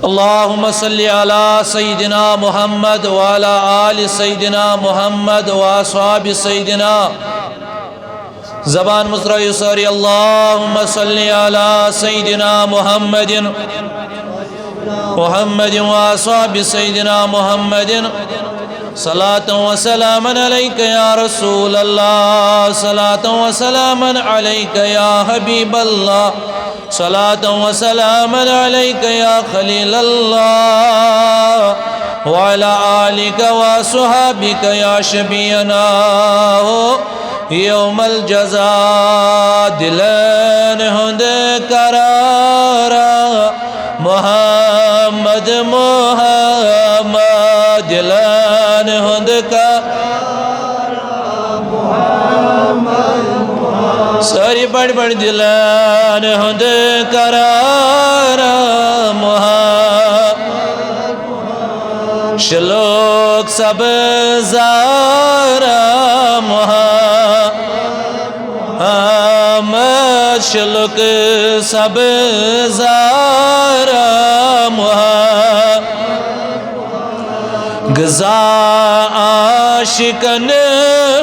अल्लाहुम्मा सल्ली अला सय्यिदिना मुहम्मद व अला आलि सय्यिदिना मुहम्मद व अस्हाबि सय्यिदिना ज़बान मुस्राई सारी अल्लाहुम्मा सल्ली अला सय्यिदिना मुहम्मदिन व अस्हाबि सय्यिदिना मुहम्मदिन सलातन व सलामन अलैका या रसूल अल्लाह सलातन व सलामन अलैका या हबीब अल्लाह सलातन व सलामन अलैका या खलील अल्लाह व अला आलिका व अस्हाबिका या शफीअना यौमल जज़ा दिलन हुंद करारा मोहम्मद मोहम्मद दिलन हुंद का सारी बड़ बड़ दिलन हुंद करारा मोहम्मद शलोक सब ज़ारा मोहम्मद शलोक सब ज़ारा मोहम्मद गज़ा आशिकन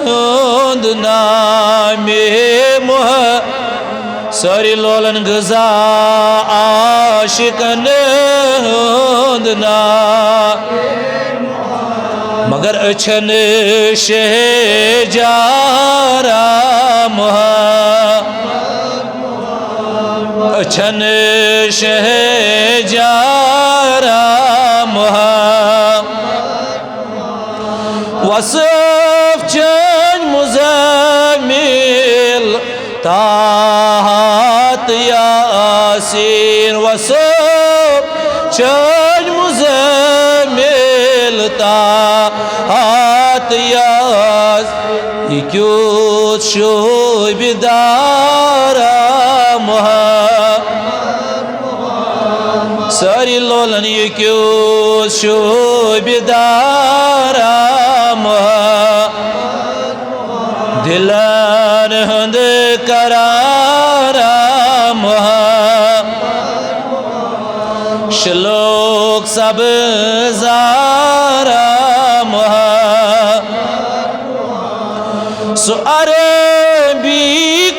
हुंद नामे मोहम्मद सारी लोलन गज़ा आशिकन हुंद नामे मगर अछन शहजारा मोहम्मद अछन शहजारा मोहम्मद वसफ चन मुज़म्मिल ताहत यासीन वसफ चन मुज़म्मिल ताहत यासीन क्यों शोबिदारा मोहम्मद सारी लोलन क्यों शोबिदारा दिलन हुंद करारा मोहम्मद शलोक सब ज़ारा मोहम्मद सो अरबी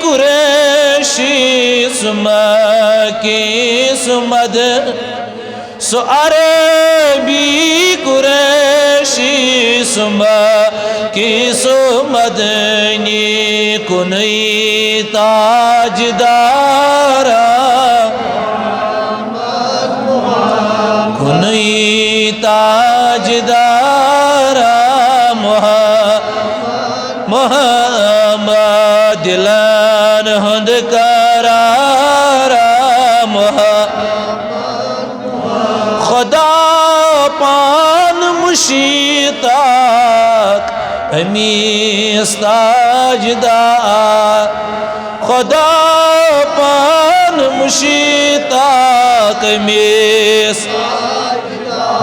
कुरैशी सुमकी सुमद सो अरबी कुरैशी सुमकी सुमदनी कुनई ताजदारा कुनई ताजदारा मोहम्मद दिलन हुंद करारा मोहम्मद खुदा पान मुशीताक अमीस ताजदार खुदा पान मुशीताक अमीस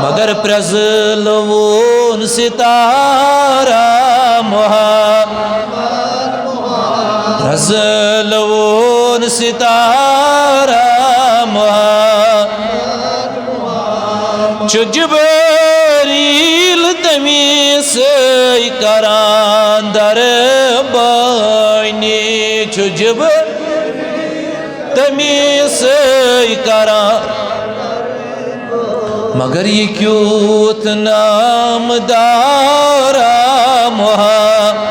मगर प्रज़लवून सितारा मोहम्मद प्रज़लवून सितारा मोहम्मद जुबरील तमीस करान दर बानी जुब तमीस करान मगर ये क्यों नामदारा मोहम्मद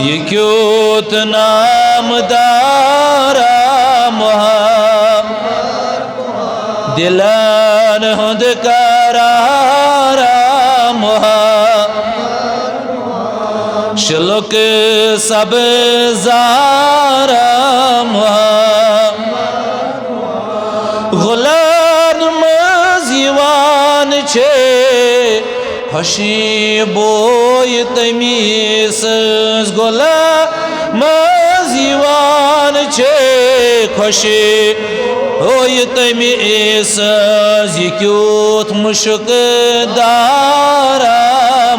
ये क्यों नामदारा मोहम्मद दिलन हुंद करारा मोहम्मद शलोक सब ज़ारा मोहम्मद गुलान मज़ीवान छे हशी बोय तमीस गोला मज़ीवान छे खुशी होय तमीस ज़िक्यूत मुशक दारा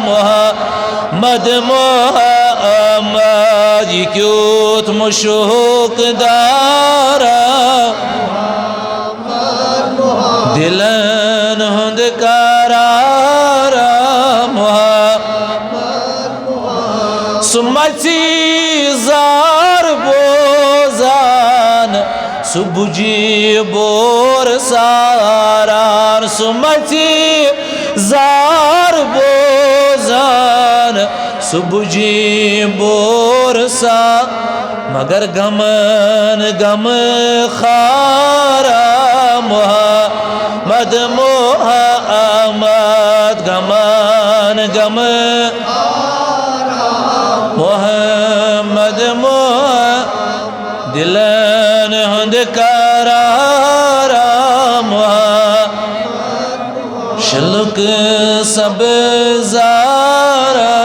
मोहम्मद मोहम्मद ज़िक्यूत मुशक दारा दिलन हुंद करारा सुमची जार बोजान सुबुजी बोर सारान सुमची जार बोजान सुबुजी बोर सा मगर गमन गम खारा मोहम्मद मोहम्मद गमन गम मोहम्मद मोहम्मद दिलन हुंद करारा मोहम्मद शलुक सब ज़ारा